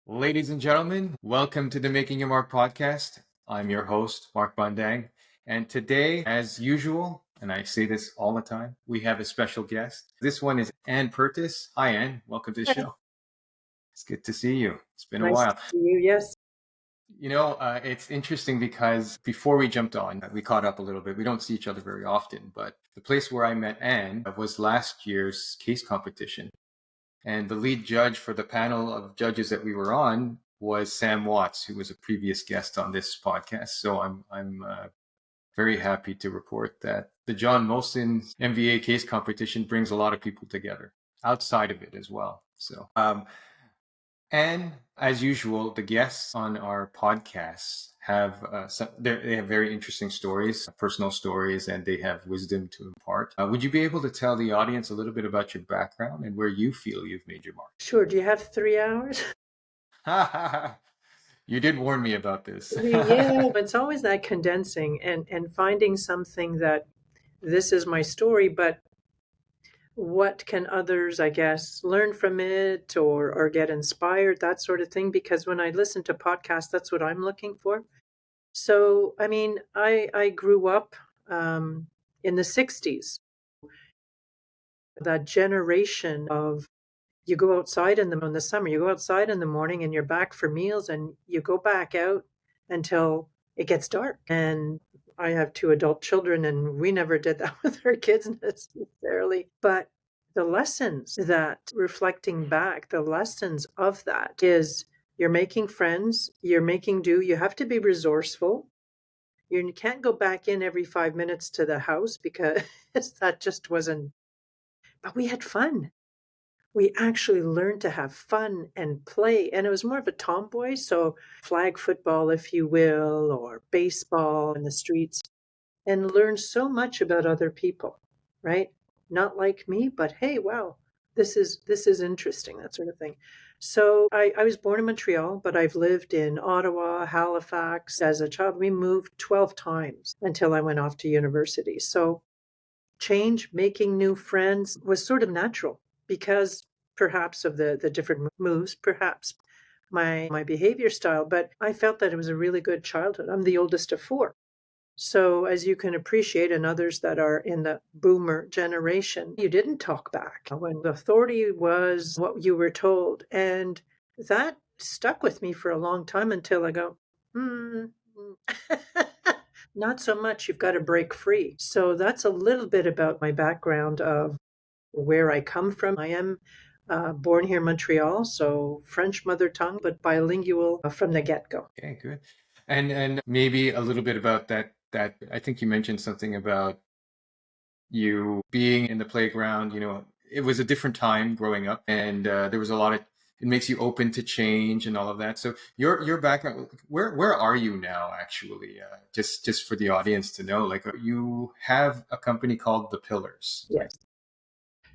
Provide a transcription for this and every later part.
Ladies and gentlemen, welcome to the Making Your Mark podcast. I'm your host, Mark Bundang. And today, as usual, and I say this all the time, we have a special guest. This one is Anne Pertus. Hi, Anne. Welcome to the Hi. show. It's good to see you. It's been a Nice to while. see you. Yes. It's interesting because before we jumped on, we caught up a little bit. We don't see each other very often, but the place where I met Anne was last year's case competition. And the lead judge for the panel of judges that we were on was Sam Watts, who was a previous guest on this podcast. So I'm very happy to report that the John Molson MVA case competition brings a lot of people together outside of it as well. And as usual, the guests on our podcasts have they have very interesting stories, personal stories, and they have wisdom to impart. Would you be able to tell the audience a little bit about your background and where you feel you've made your mark? Sure. Do you have 3 hours? You did warn me about this. Yeah. It's always that condensing and finding something that this is my story, but what can others, I guess, learn from it or get inspired, that sort of thing. Because when I listen to podcasts, that's what I'm looking for. So, I mean, I grew up in the 60s, that generation of you go outside in the summer, you go outside in the morning and you're back for meals and you go back out until it gets dark. And I have two adult children and we never did that with our kids necessarily. But the lessons that reflecting back, the lessons of that is you're making friends, you're making do, you have to be resourceful. You can't go back in every 5 minutes to the house because that just wasn't, but we had fun. We actually learned to have fun and play. And it was more of a tomboy. So, flag football, if you will, or baseball in the streets, and learned so much about other people, right? Not like me, but hey, wow, this is interesting, that sort of thing. So I was born in Montreal, but I've lived in Ottawa, Halifax. As a child, we moved 12 times until I went off to university. So change, making new friends was sort of natural because perhaps of the different moves, perhaps my behavior style, but I felt that it was a really good childhood. I'm the oldest of four. So as you can appreciate, and others that are in the boomer generation, you didn't talk back when the authority was what you were told. And that stuck with me for a long time until I go, not so much. You've got to break free. So that's a little bit about my background of where I come from. I am born here in Montreal, so French mother tongue, but bilingual from the get-go. Okay, good. And maybe a little bit about that I think you mentioned something about you being in the playground. It was a different time growing up, and there was a lot of, it makes you open to change and all of that. So your background, where are you now, actually? Just for the audience to know, like, you have a company called The Pillars, right? Yes.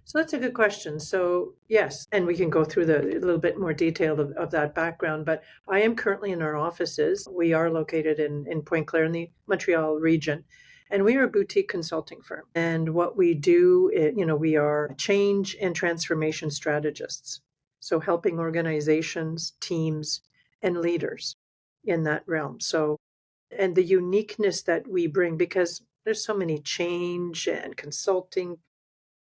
So that's a good question. So yes, and we can go through a little bit more detail of that background, but I am currently in our offices. We are located in Pointe Claire in the Montreal region, and we are a boutique consulting firm. And what we do, we are change and transformation strategists. So helping organizations, teams, and leaders in that realm. So, and the uniqueness that we bring, because there's so many change and consulting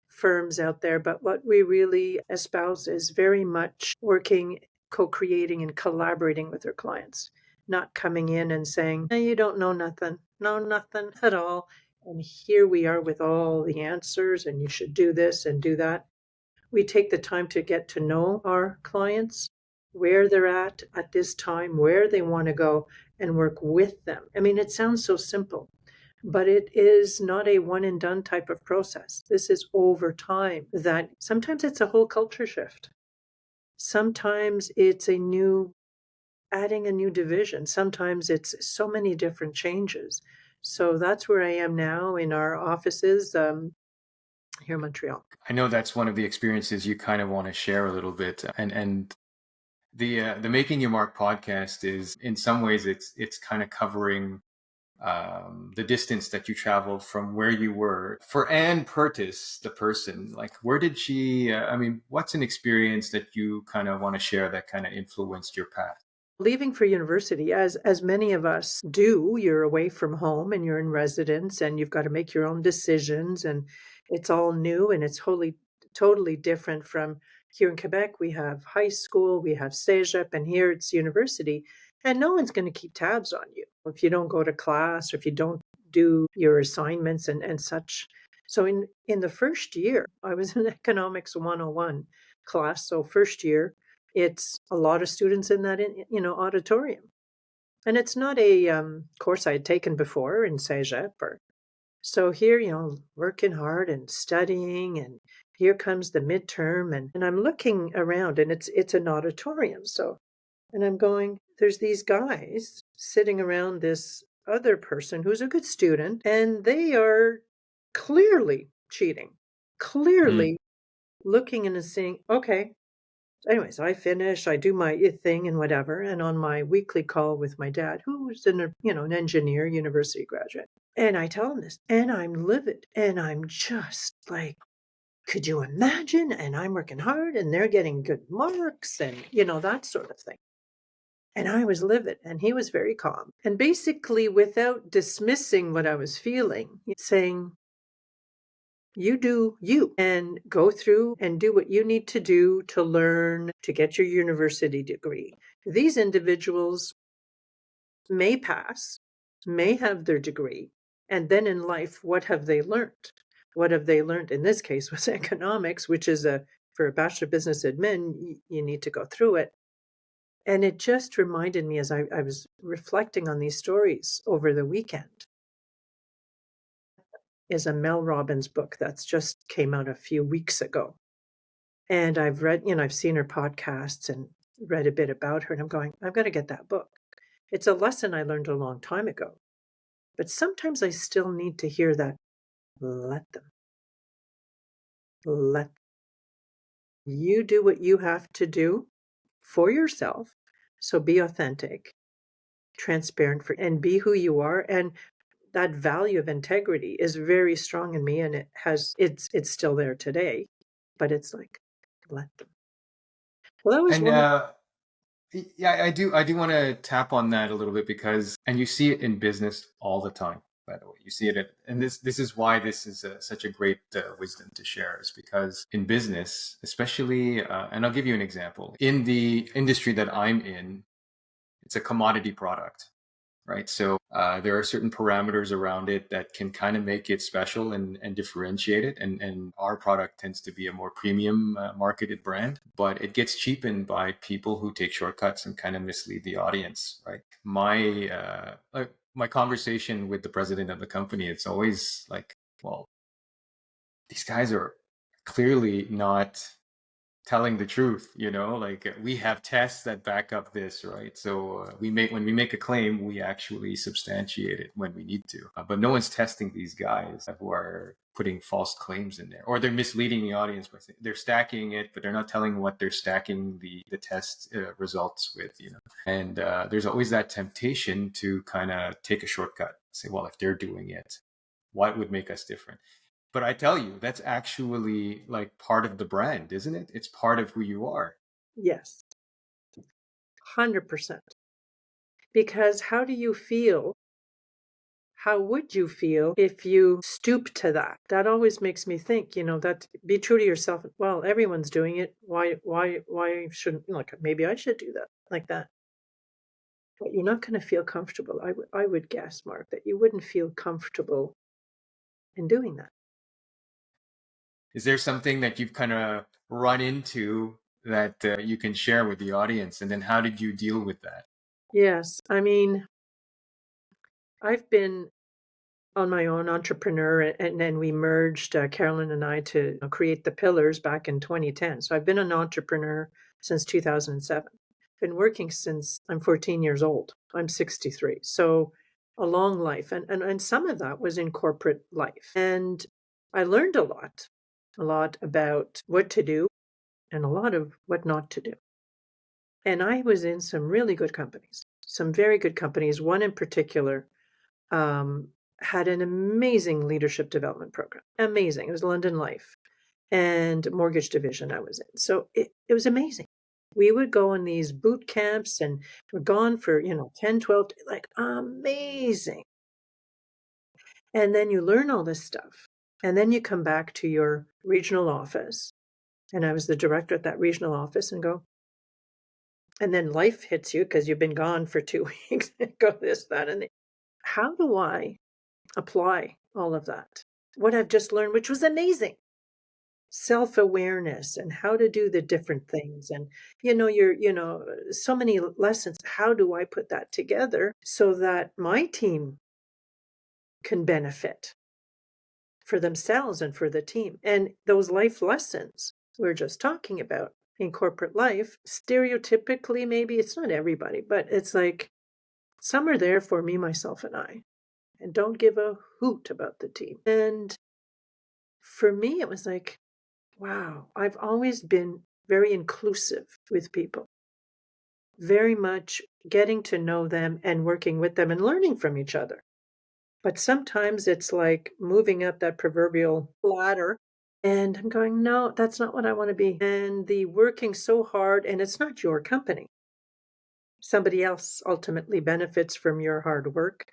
firms out there, but what we really espouse is very much working, co-creating and collaborating with our clients, not coming in and saying, hey, you don't know nothing, know nothing at all. And here we are with all the answers, and you should do this and do that. We take the time to get to know our clients, where they're at this time, where they want to go, and work with them. I mean, it sounds so simple, but it is not a one and done type of process. This is over time, that sometimes it's a whole culture shift. Sometimes it's adding a new division. Sometimes it's so many different changes. So that's where I am now in our offices here in Montreal. I know that's one of the experiences you kind of want to share a little bit, and the Making Your Mark podcast is, in some ways, it's kind of covering the distance that you traveled from where you were. For Anne Pertus, the person, like, where did she, I mean, what's an experience that you kind of want to share that kind of influenced your path? Leaving for university, as many of us do, you're away from home and you're in residence and you've got to make your own decisions, and it's all new and it's totally different from here in Quebec. We have high school, we have cégep, and here it's university, and no one's going to keep tabs on you if you don't go to class or if you don't do your assignments and such. So in the first year, I was in economics 101 class. So first year, it's a lot of students in that auditorium, and it's not a course I had taken before in cégep. Or so here, working hard and studying, and here comes the midterm, and I'm looking around, and it's an auditorium. So, and I'm going, there's these guys sitting around this other person who's a good student, and they are clearly cheating, Mm. clearly looking and saying, okay. Anyways, I finish, I do my thing and whatever, and on my weekly call with my dad, who's an engineer, university graduate, and I tell him this, and I'm livid, and I'm just like, could you imagine? And I'm working hard, and they're getting good marks, and that sort of thing. And I was livid, and he was very calm, and basically, without dismissing what I was feeling, saying, you do you, and go through and do what you need to do to learn to get your university degree. These individuals may pass, may have their degree, and then in life, what have they learned? What have they learned? In this case, was economics, which is for a Bachelor of Business Admin, you need to go through it. And it just reminded me, as I was reflecting on these stories over the weekend, is a Mel Robbins book that's just came out a few weeks ago. And I've read, I've seen her podcasts and read a bit about her, and I'm going, I've got to get that book. It's a lesson I learned a long time ago. But sometimes I still need to hear that, let them, let you do what you have to do for yourself. So be authentic, transparent, and be who you are. And that value of integrity is very strong in me, and it's still there today. But it's like, let them. Well, that was And one. yeah, I do want to tap on that a little bit because, and you see it in business all the time, by the way. You see it, and this is why this is such a great wisdom to share, is because in business, especially, and I'll give you an example. In the industry that I'm in, it's a commodity product, right? So there are certain parameters around it that can kind of make it special and differentiate it. And our product tends to be a more premium marketed brand, but it gets cheapened by people who take shortcuts and kind of mislead the audience, right? My conversation with the president of the company, it's always like, well, these guys are clearly not telling the truth, like we have tests that back up this, right? So when we make a claim, we actually substantiate it when we need to, but no one's testing these guys who are putting false claims in there, or they're misleading the audience by saying they're stacking it, but they're not telling what they're stacking the test results with, and there's always that temptation to kind of take a shortcut, say, well, if they're doing it, what would make us different? But I tell you, that's actually like part of the brand, isn't it? It's part of who you are. Yes, 100%. Because how do you feel? How would you feel if you stoop to that? That always makes me think, that be true to yourself. Well, everyone's doing it. Why shouldn't, like, maybe I should do that, like that. But you're not going to feel comfortable. I would guess, Mark, that you wouldn't feel comfortable in doing that. Is there something that you've kind of run into that you can share with the audience? And then how did you deal with that? Yes. I mean, I've been on my own entrepreneur, and then we merged, Carolyn and I, to create the Pillars back in 2010. So I've been an entrepreneur since 2007. Been working since I'm 14 years old. I'm 63. So a long life. And some of that was in corporate life. And I learned a lot about what to do and a lot of what not to do. And I was in some really good companies, some very good companies, one in particular um, had an amazing leadership development program. Amazing. It was London Life and mortgage division I was in. So it was amazing. We would go on these boot camps and we're gone for, 10, 12, like amazing. And then you learn all this stuff. And then you come back to your regional office. And I was the director at that regional office and go, and then life hits you because you've been gone for 2 weeks and go this, that, and how do I apply all of that? What I've just learned, which was amazing. Self-awareness and how to do the different things. And, so many lessons. How do I put that together so that my team can benefit for themselves and for the team? And those life lessons we're just talking about in corporate life, stereotypically, maybe it's not everybody, but it's like some are there for me, myself, and I, and don't give a hoot about the team. And for me, it was like, wow, I've always been very inclusive with people, very much getting to know them and working with them and learning from each other. But sometimes it's like moving up that proverbial ladder. And I'm going, no, that's not what I want to be. And the working so hard, and it's not your company. Somebody else ultimately benefits from your hard work.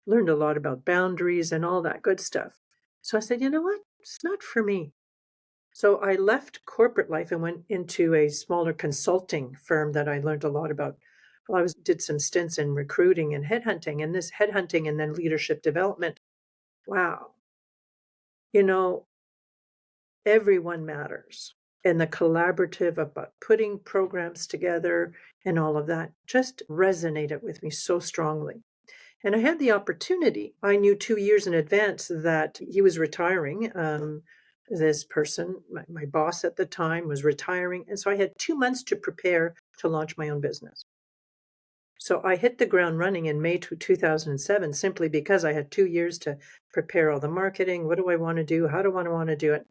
Learned a lot about boundaries and all that good stuff. So I said, you know what? It's not for me. So I left corporate life and went into a smaller consulting firm that I learned a lot about. Well, did some stints in recruiting and headhunting, and this headhunting and then leadership development. Wow. You know, everyone matters. And the collaborative about putting programs together and all of that just resonated with me so strongly. And I had the opportunity. I knew 2 years in advance that he was retiring. This person, my boss at the time, was retiring. And so I had 2 months to prepare to launch my own business. So I hit the ground running in May 2007 simply because I had 2 years to prepare all the marketing. What do I want to do? How do I want to do it?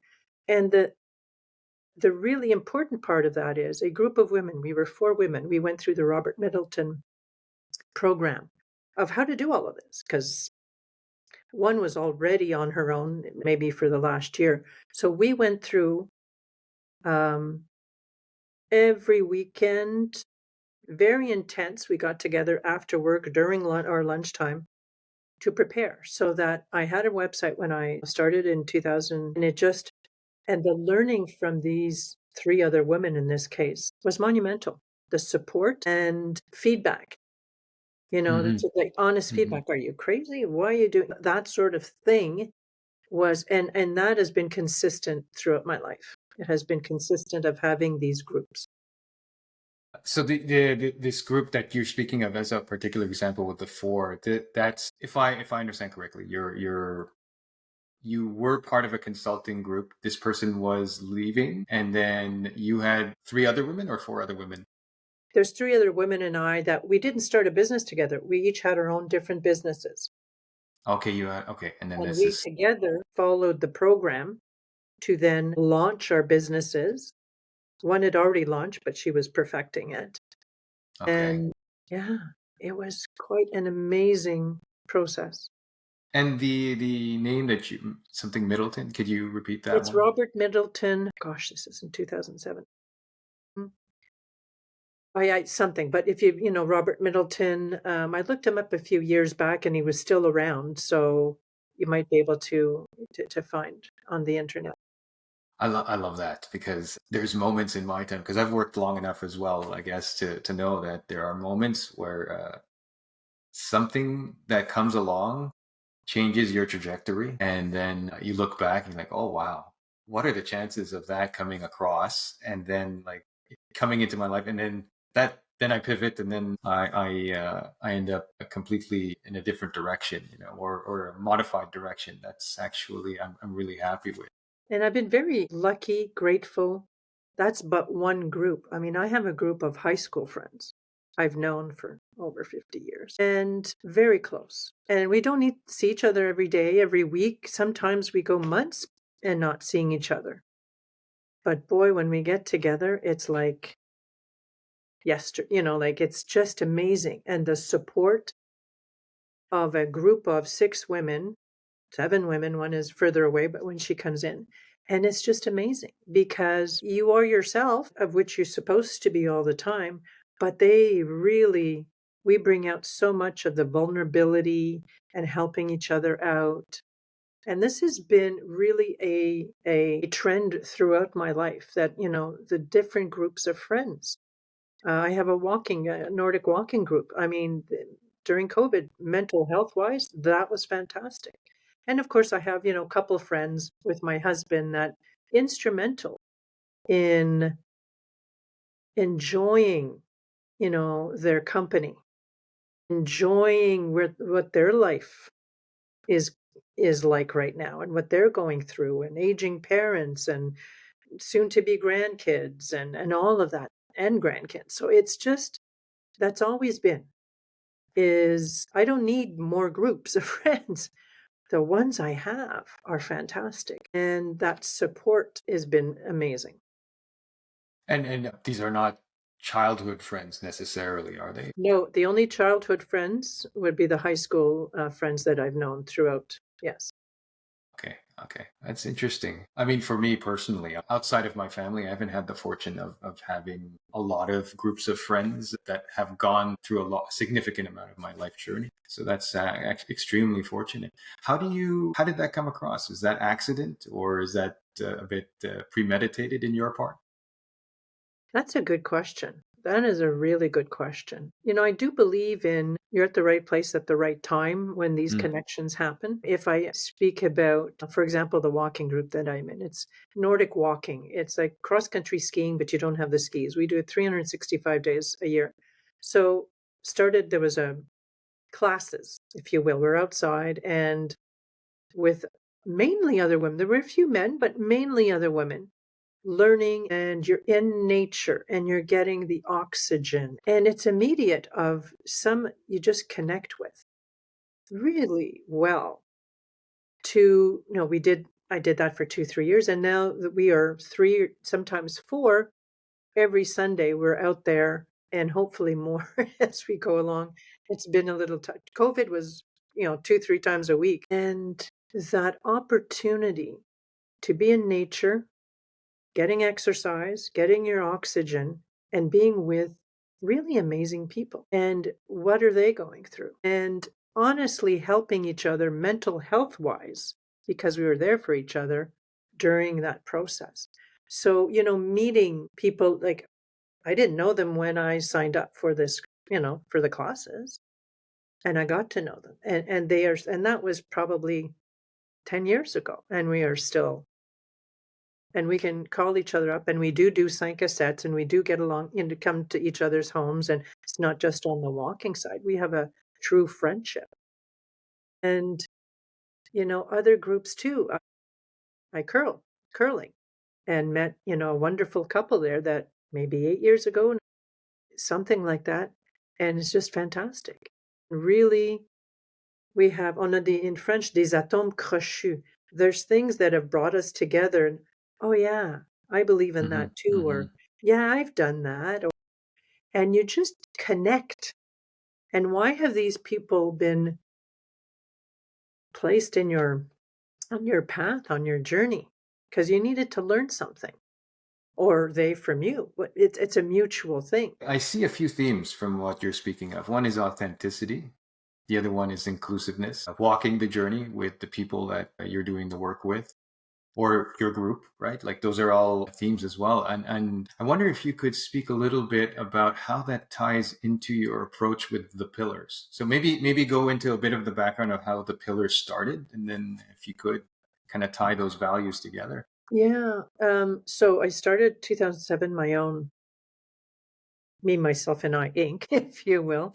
And the really important part of that is a group of women. We were 4 women. We went through the Robert Middleton program of how to do all of this because one was already on her own, maybe for the last year. So we went through every weekend, very intense. We got together after work during our lunchtime to prepare so that I had a website when I started in 2000. And the learning from these 3 other women in this case was monumental. The support and feedback. Hmm. That's like honest Hmm. feedback. Are you crazy? Why are you doing that sort of thing? And that has been consistent throughout my life. It has been consistent of having these groups. So this group that you're speaking of as a particular example with the four, that's if I understand correctly, you were part of a consulting group. This person was leaving, and then you had 3 other women or 4 other women. There's 3 other women and I that we didn't start a business together. We each had our own different businesses. Okay, okay, and then And this we is together followed the program to then launch our businesses. One had already launched, but she was perfecting it. okay. And yeah, it was quite an amazing process. And the name that you something Middleton. Could you repeat that It's one? Robert Middleton. Gosh, this is in 2007. Something, but if Robert Middleton, I looked him up a few years back and he was still around, so you might be able to find on the internet. I love that because there's moments in my time because I've worked long enough as well, I guess, to know that there are moments where something that comes along changes your trajectory, and then you look back and you're like, oh wow, what are the chances of that coming across, and then like coming into my life, and then I pivot, and then I end up completely in a different direction, or a modified direction. That's actually I'm really happy with. And I've been very lucky, grateful. That's but one group. I mean, I have a group of high school friends I've known for over 50 years and very close. And we don't need to see each other every day, every week. Sometimes we go months and not seeing each other. But boy, when we get together, it's like yesterday, like it's just amazing. And the support of a group of 6 women, 7 women, one is further away, but when she comes in, and it's just amazing because you are yourself, of which you're supposed to be all the time, but they really we bring out so much of the vulnerability and helping each other out. And this has been really a trend throughout my life that, the different groups of friends. I have a Nordic walking group. I mean, during COVID, mental health wise, that was fantastic. And of course, I have, a couple of friends with my husband that instrumental in enjoying, their company, enjoying what their life is is like right now and what they're going through and aging parents and soon to be grandkids and all of that and grandkids. So it's just that's always been is I don't need more groups of friends. The ones I have are fantastic and that support has been amazing. And these are not childhood friends necessarily, are they? No, the only childhood friends would be the high school friends that I've known throughout. Yes. Okay, okay. That's interesting. I mean, for me personally, outside of my family, I haven't had the fortune of having a lot of groups of friends that have gone through significant amount of my life journey. So that's extremely fortunate. How did that come across? Is that accident or is that a bit premeditated in your part? That's a good question. That is a really good question. I do believe in you're at the right place at the right time when these Mm. connections happen. If I speak about, for example, the walking group that I'm in, it's Nordic walking. It's like cross country skiing, but you don't have the skis. We do it 365 days a year. So there was a classes, if you will. We're outside and with mainly other women. There were a few men, but mainly other women learning and you're in nature and you're getting the oxygen and it's immediate of some you just connect with really well to we did I did that for 2-3 years and now that we are 3 sometimes 4 every Sunday we're out there and hopefully more as we go along. It's been a little tough. COVID was 2-3 times a week and that opportunity to be in nature, getting exercise, getting your oxygen, and being with really amazing people. And what are they going through? And honestly, helping each other mental health wise, because we were there for each other during that process. So, meeting people like I didn't know them when I signed up for this, for the classes, and I got to know them. And that was probably 10 years ago. And we are still and we can call each other up and we do 5 cassettes and we do get along to come to each other's homes and it's not just on the walking side. We have a true friendship. And, other groups too. I curling and met, a wonderful couple there that maybe 8 years ago, something like that. And it's just fantastic. Really, we have in French, des atomes crochus. There's things that have brought us together. And, oh, yeah, I believe in Hmm. that too. Hmm. Or, yeah, I've done that. And you just connect. And why have these people been placed on your path, on your journey? Because you needed to learn something, or they from you. But it's a mutual thing. I see a few themes from what you're speaking of. One is authenticity. The other one is inclusiveness, walking the journey with the people that you're doing the work with or your group, right? Like those are all themes as well. And I wonder if you could speak a little bit about how that ties into your approach with the pillars. So maybe go into a bit of the background of how the pillars started, and then if you could kind of tie those values together. Yeah. So I started 2007, my own Me, Myself, and I Inc., if you will.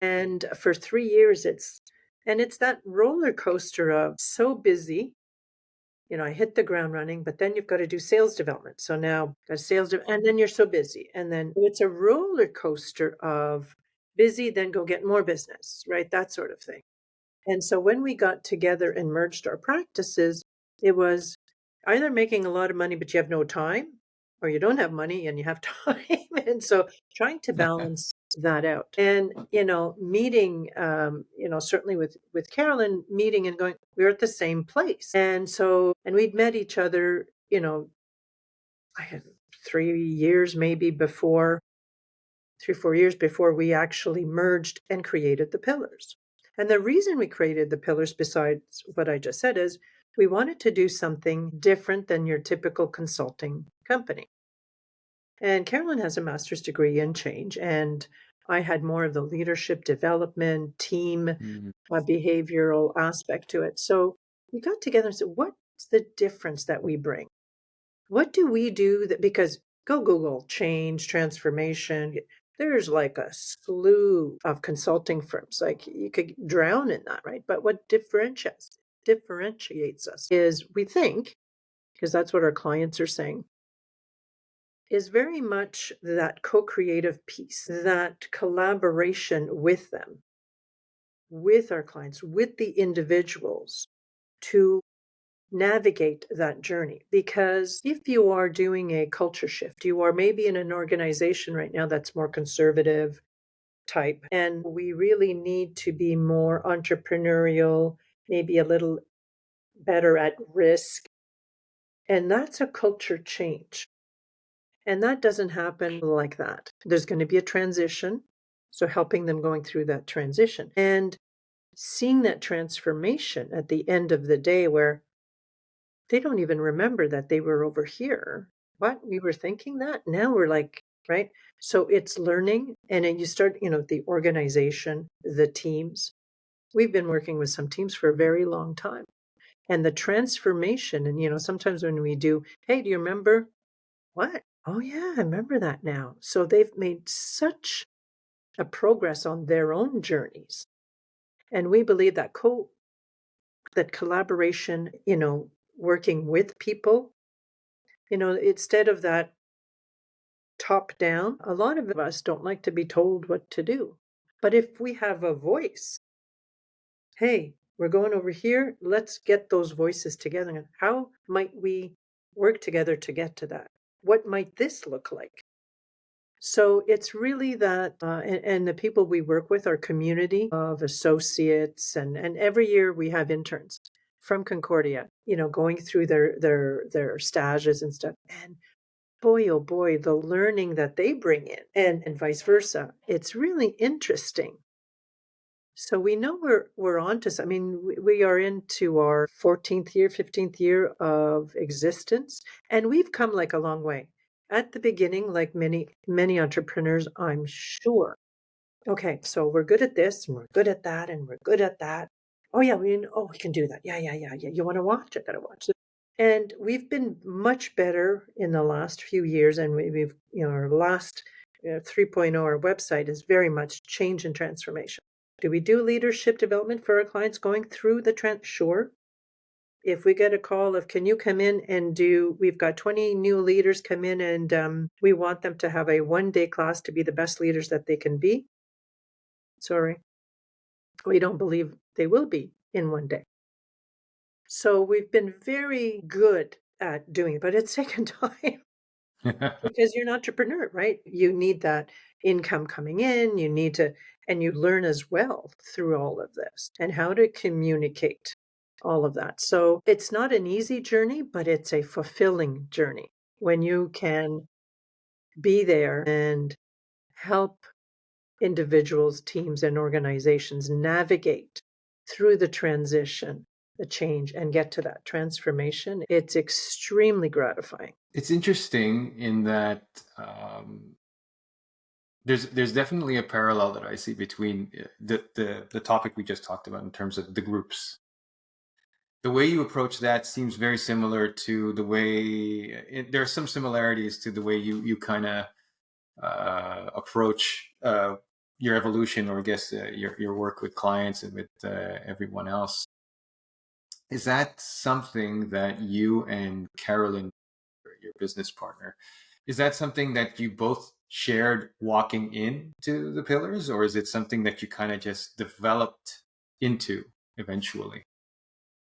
And for 3 years, it's that roller coaster of so busy. I hit the ground running, but then you've got to do sales development. So now got and then you're so busy. And then it's a roller coaster of busy, then go get more business, right? That sort of thing. And so when we got together and merged our practices, it was either making a lot of money, but you have no time, or you don't have money and you have time. And so trying to balance that out. And, meeting, certainly with Carolyn, meeting and going, we were at the same place. And so, and we'd met each other, I had 3 years maybe before, 3, 4 years before we actually merged and created the pillars. And the reason we created the pillars, besides what I just said, is we wanted to do something different than your typical consulting company. And Carolyn has a master's degree in change, and I had more of the leadership development, team, Mm. behavioral aspect to it. So we got together and said, what's the difference that we bring? What do we do that, because go Google change, transformation. There's like a slew of consulting firms. Like you could drown in that, right? But what differentiates us is we think, because that's what our clients are saying, is very much that co-creative piece, that collaboration with them, with our clients, with the individuals to navigate that journey. Because if you are doing a culture shift, you are maybe in an organization right now that's more conservative type, and we really need to be more entrepreneurial, maybe a little better at risk. And that's a culture change. And that doesn't happen like that. There's going to be a transition. So helping them going through that transition and seeing that transformation at the end of the day where they don't even remember that they were over here. What? We were thinking that? Now we're like, right? So it's learning. And then you start, the organization, the teams. We've been working with some teams for a very long time. And the transformation, and, sometimes when we do, hey, do you remember what? Oh, yeah, I remember that now. So they've made such a progress on their own journeys. And we believe that that collaboration, working with people, instead of that top down, a lot of us don't like to be told what to do. But if we have a voice, hey, we're going over here, let's get those voices together. And how might we work together to get to that? What might this look like? So it's really that, and the people we work with are community of associates, and every year we have interns from Concordia, going through their stages and stuff. And boy, oh boy, the learning that they bring in, and vice versa. It's really interesting. So we know we're on to. I mean, we are into our 14th year, 15th year of existence, and we've come like a long way. At the beginning, like many entrepreneurs, I'm sure. Okay, so we're good at this, and we're good at that, and we're good at that. Oh yeah, we can do that. Yeah, yeah, yeah, yeah. You want to watch? I gotta watch it. And we've been much better in the last few years, and we've our last 3.0, our website is very much change and transformation. Do we do leadership development for our clients going through the trend? Sure. If we get a call of, can you come in and we've got 20 new leaders come in and we want them to have a 1-day class to be the best leaders that they can be. Sorry. We don't believe they will be in 1 day. So we've been very good at doing it, but it's taken time. Because you're an entrepreneur, right? You need that income coming in. You need to, and you learn as well through all of this and how to communicate all of that. So it's not an easy journey, but it's a fulfilling journey when you can be there and help individuals, teams, and organizations navigate through the transition, the change, and get to that transformation. It's extremely gratifying. It's interesting in that there's definitely a parallel that I see between the topic we just talked about in terms of the groups. The way you approach that seems very similar to the way there are some similarities to the way you kind of approach your evolution, or I guess your work with clients and with everyone else. Is that something that you and Carolyn, your business partner, is that something that you both shared walking into the pillars, or is it something that you kind of just developed into eventually?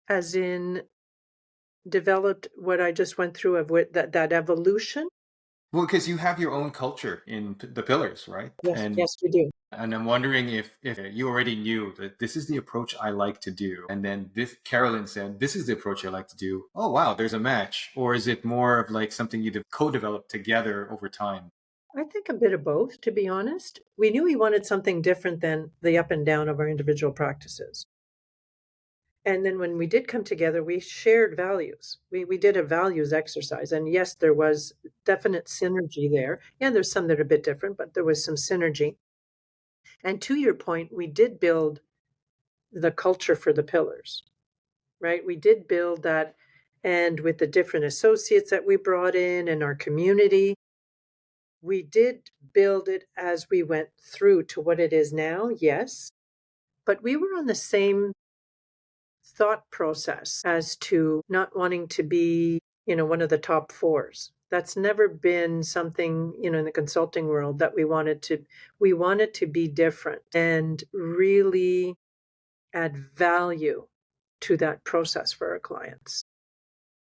As in developed what I just went through of what that evolution. Well, because you have your own culture in the pillars, right? Yes, yes, we do. And I'm wondering if you already knew that this is the approach I like to do, and then this Carolyn said this is the approach I like to do. Oh wow, there's a match, or is it more of like something you co-developed together over time? I think a bit of both, to be honest. We knew we wanted something different than the up and down of our individual practices. And then when we did come together, we shared values. We did a values exercise. And yes, there was definite synergy there. Yeah, there's some that are a bit different, but there was some synergy. And to your point, we did build the culture for the pillars, right? We did build that. And with the different associates that we brought in our community, we did build it as we went through to what it is now, yes. But we were on the same thought process as to not wanting to be, one of the top fours. That's never been something, in the consulting world that we wanted to be different and really add value to that process for our clients.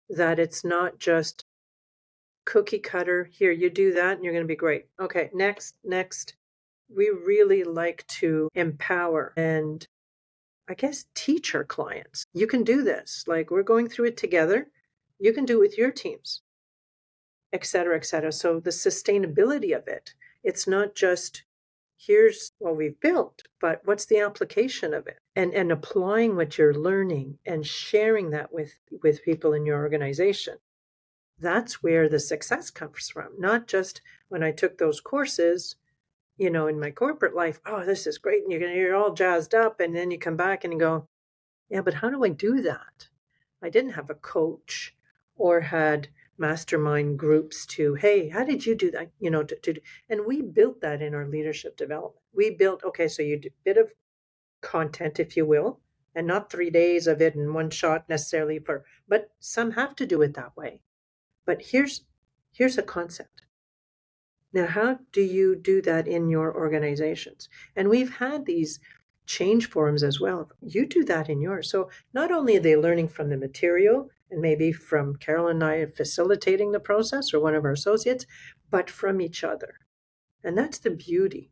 That it's not just cookie cutter, here, you do that and you're going to be great. Okay, next. We really like to empower and I guess teach our clients. You can do this. Like we're going through it together. You can do it with your teams, et cetera, et cetera. So the sustainability of it, it's not just here's what we've built, but what's the application of it? And applying what you're learning and sharing that with people in your organization. That's where the success comes from. Not just when I took those courses, in my corporate life, oh, this is great. And you're all jazzed up. And then you come back and you go, yeah, but how do I do that? I didn't have a coach or had mastermind groups to, hey, how did you do that? And we built that in our leadership development. We built, okay, so you do a bit of content, if you will, and not 3 days of it in one shot necessarily but some have to do it that way. But here's a concept. Now, how do you do that in your organizations? And we've had these change forums as well. You do that in yours. So not only are they learning from the material and maybe from Carol and I facilitating the process or one of our associates, but from each other. And that's the beauty.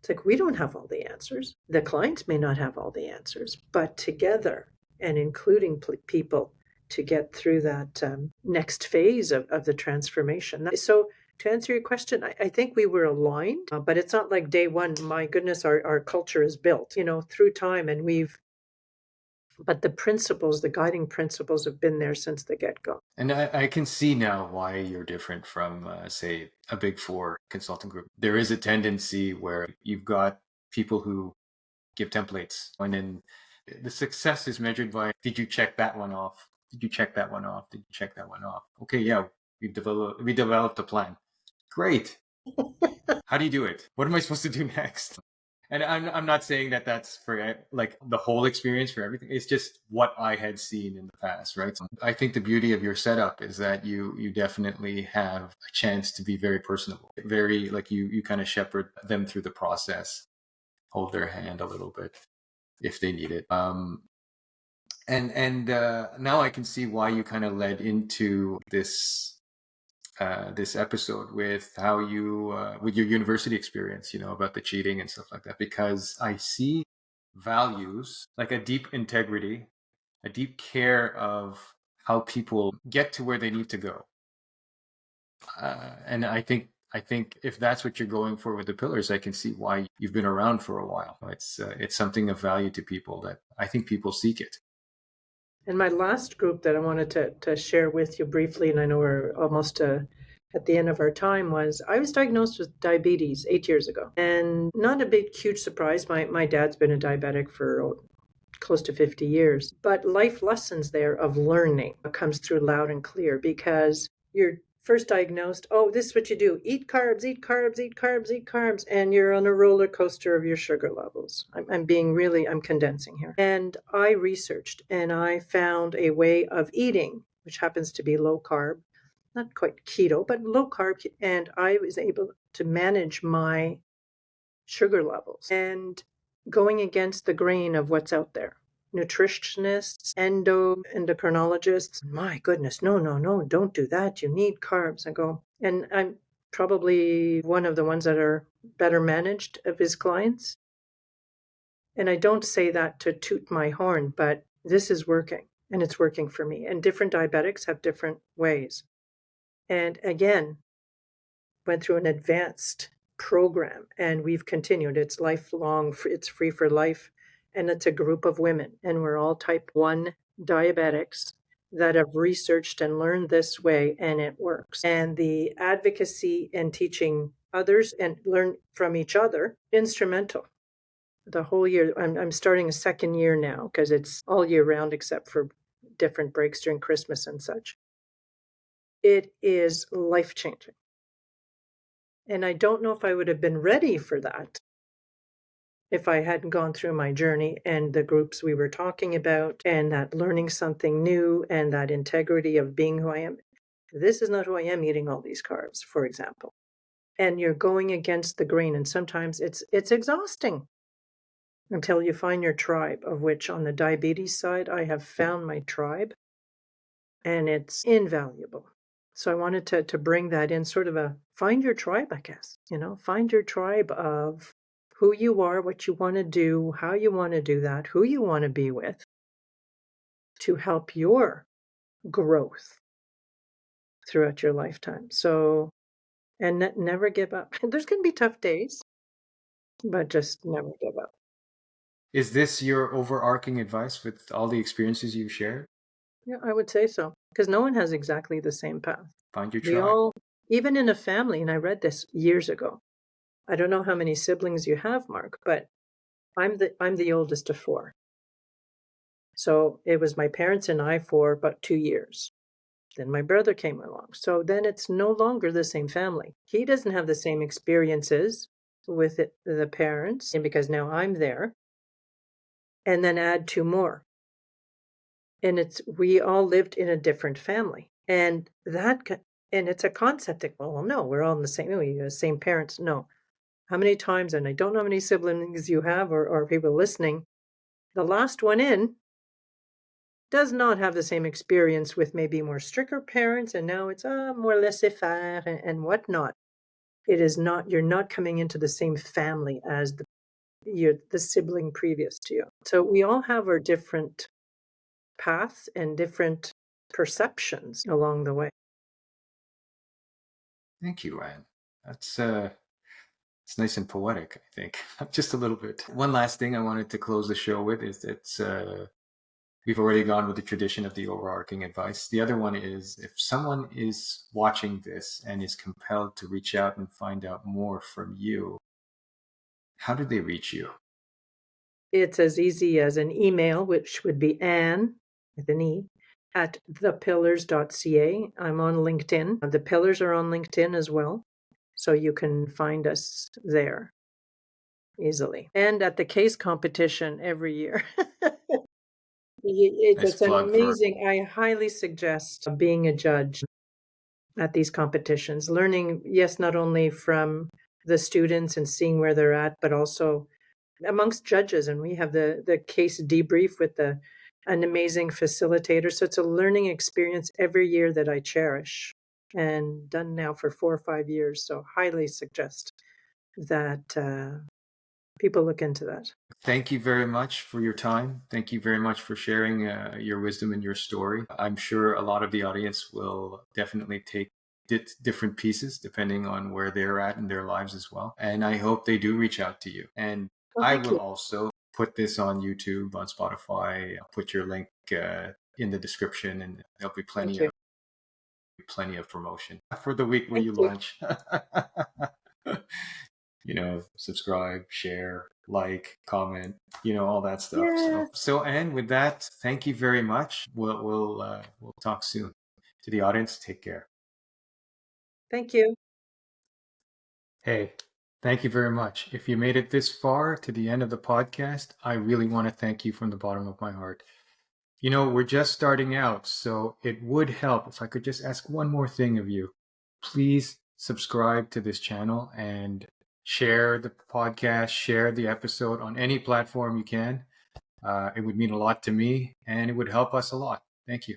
It's like we don't have all the answers. The clients may not have all the answers, but together and including people to get through that next phase of the transformation. So to answer your question, I think we were aligned, but it's not like day one, my goodness, our culture is built, through time. But the guiding principles have been there since the get-go. And I can see now why you're different from, say, a big four consulting group. There is a tendency where you've got people who give templates, and then the success is measured by, did you check that one off? Did you check that one off? Did you check that one off? Okay, yeah, we developed a plan. Great. How do you do it? What am I supposed to do next? And I'm not saying that that's for like the whole experience for everything. It's just what I had seen in the past, right? So I think the beauty of your setup is that you definitely have a chance to be very personable, very like you kind of shepherd them through the process, hold their hand a little bit if they need it. And now I can see why you kind of led into this episode with how you with your university experience, about the cheating and stuff like that, because I see values like a deep integrity, a deep care of how people get to where they need to go. And I think if that's what you're going for with the pillars, I can see why you've been around for a while. It's something of value to people that I think people seek it. And my last group that I wanted to share with you briefly, and I know we're almost at the end of our time, was I was diagnosed with diabetes 8 years ago. And not a big, huge surprise. My dad's been a diabetic for close to 50 years. But life lessons there of learning comes through loud and clear because you're first diagnosed, oh, this is what you do. Eat carbs, eat carbs, eat carbs, eat carbs. And you're on a roller coaster of your sugar levels. I'm condensing here. And I researched and I found a way of eating, which happens to be low carb, not quite keto, but low carb. And I was able to manage my sugar levels and going against the grain of what's out there. Nutritionists, endocrinologists, my goodness, no, don't do that. You need carbs. I go, and probably one of the ones that are better managed of his clients. And I don't say that to toot my horn, but this is working and it's working for me. And different diabetics have different ways. And again, went through an advanced program and we've continued. It's lifelong, it's free for life. And it's a group of women. And we're all type 1 diabetics that have researched and learned this way, and it works. And the advocacy and teaching others and learn from each other, instrumental. The whole year, I'm starting a second year now because it's all year round except for different breaks during Christmas and such. It is life-changing. And I don't know if I would have been ready for that if I hadn't gone through my journey and the groups we were talking about and that learning something new and that integrity of being who I am. This is not who I am eating all these carbs, for example. And you're going against the grain. And sometimes it's exhausting until you find your tribe, of which on the diabetes side, I have found my tribe and it's invaluable. So I wanted to bring that in, sort of a find your tribe, I guess, find your tribe of who you are, what you want to do, how you want to do that, who you want to be with to help your growth throughout your lifetime. So, and never give up. There's going to be tough days, but just never give up. Is this your overarching advice with all the experiences you've shared? Yeah, I would say so, because no one has exactly the same path. Find your We tribe. all, even in a family, and I read this years ago. I don't know how many siblings you have, Mark, but I'm the oldest of 4. So it was my parents and I for about 2 years. Then my brother came along. So then it's no longer the same family. He doesn't have the same experiences with the parents, and because now I'm there. And then add 2 more. And we all lived in a different family. And it's a concept that, well, no, we're all in the same parents. No. How many times, and I don't know how many siblings you have or people listening, the last one in does not have the same experience with maybe more stricter parents, and now it's more laissez-faire and whatnot. It is not, you're not coming into the same family as the sibling previous to you. So we all have our different paths and different perceptions along the way. Thank you, Anne. That's it's nice and poetic, I think. Just a little bit. One last thing I wanted to close the show with is that we've already gone with the tradition of the overarching advice. The other one is, if someone is watching this and is compelled to reach out and find out more from you, how do they reach you? It's as easy as an email, which would be Anne with an E at thepillars.ca. I'm on LinkedIn. The Pillars are on LinkedIn as well. So you can find us there easily. And at the case competition every year. Nice It's plug for. amazing. I highly suggest being a judge at these competitions, learning, yes, not only from the students and seeing where they're at, but also amongst judges. And we have the case debrief with an amazing facilitator. So it's a learning experience every year that I cherish, and done now for 4 or 5 years. So highly suggest that people look into that. Thank you very much for your time. Thank you very much for sharing your wisdom and your story. I'm sure a lot of the audience will definitely take different pieces depending on where they're at in their lives as well. And I hope they do reach out to you. And Well, I thank will you. also put this on YouTube, on Spotify. I'll put your link in the description, and there'll be Thank you. plenty of promotion for the week where Thank you you. launch. Subscribe, share, like, comment, all that stuff. Yes. So Anne, with that, thank you very much. We'll talk soon. To the audience, take care. Thank you. Hey, thank you very much. If you made it this far to the end of the podcast, I really want to thank you from the bottom of my heart. We're just starting out, so it would help if I could just ask one more thing of you. Please subscribe to this channel and share the podcast, share the episode on any platform you can. It would mean a lot to me, and it would help us a lot. Thank you.